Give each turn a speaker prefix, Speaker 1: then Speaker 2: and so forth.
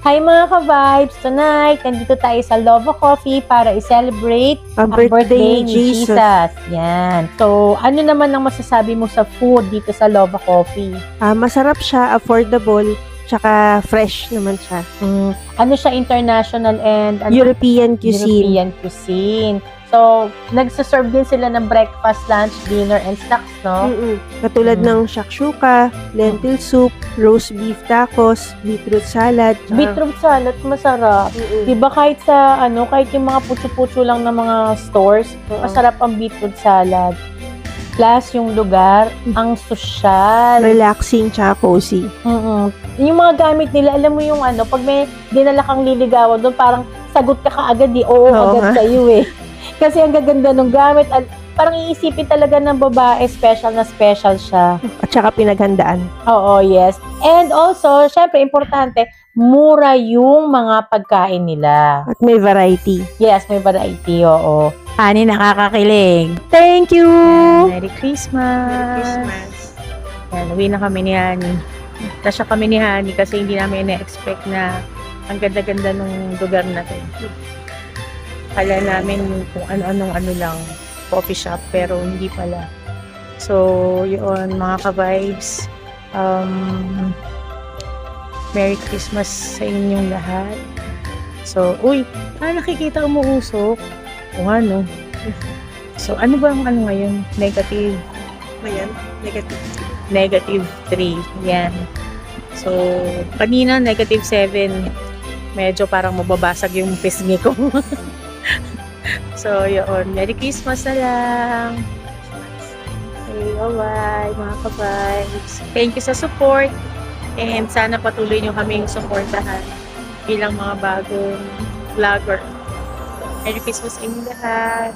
Speaker 1: Hi mga ka-vibes! Tonight, nandito tayo sa Lova Coffee para i-celebrate
Speaker 2: Ang
Speaker 1: ang birthday
Speaker 2: birthday
Speaker 1: ni
Speaker 2: ni
Speaker 1: Jesus. Yan. So, ano naman ang masasabi mo sa food dito sa Lova Coffee?
Speaker 2: Masarap siya, affordable, tsaka fresh naman siya.
Speaker 1: Ano siya, international and
Speaker 2: European cuisine.
Speaker 1: European cuisine. So, nagsaserve din sila ng breakfast, lunch, dinner, and snacks, no?
Speaker 2: Katulad ng shakshuka, lentil soup, roast beef tacos, beetroot salad. tsaka-
Speaker 1: Beetroot salad, masarap.
Speaker 2: Mm-mm.
Speaker 1: Diba kahit sa, kahit yung mga putso-putso lang ng mga stores,
Speaker 2: Oo.
Speaker 1: masarap ang beetroot salad. Plus, yung lugar, ang sosyal.
Speaker 2: Relaxing tsaka cozy.
Speaker 1: Yung mga gamit nila, alam mo yung pag may dinala kang liligawan doon, parang sagot ka kaagad, oo
Speaker 2: Oo
Speaker 1: agad
Speaker 2: nga.
Speaker 1: sa'yo eh. Kasi ang gaganda ng gamit, parang iisipin talaga ng babae, special na special siya.
Speaker 2: At saka pinaghandaan.
Speaker 1: Oo, yes. And also, syempre, importante, mura yung mga pagkain nila.
Speaker 2: At may variety.
Speaker 1: Yes, may variety, oo.
Speaker 3: Ani, nakakakilig.
Speaker 2: Thank you!
Speaker 3: Merry Christmas! Yan, uwi na kami ni Hani. Tasya kami ni Hani kasi hindi namin na-expect na ang ganda-ganda ng lugar na to. Kala namin kung ano-anong lang, coffee shop, pero hindi pala. So, yun, mga ka-vibes. Merry Christmas sa inyong lahat. So, nakikita umuusok. O ano. So, ano ba ang ngayon? Negative.
Speaker 2: Ayan, negative.
Speaker 3: Negative 3. Yan. So, kanina, negative 7. Medyo parang mababasag yung pisngi ko. So, yun. Merry Christmas na lang. Okay, bye-bye, mga ka-vibes. Thank you sa support. And sana patuloy nyo kaming supportahan bilang mga bagong vlogger. Merry Christmas sa inyong lahat.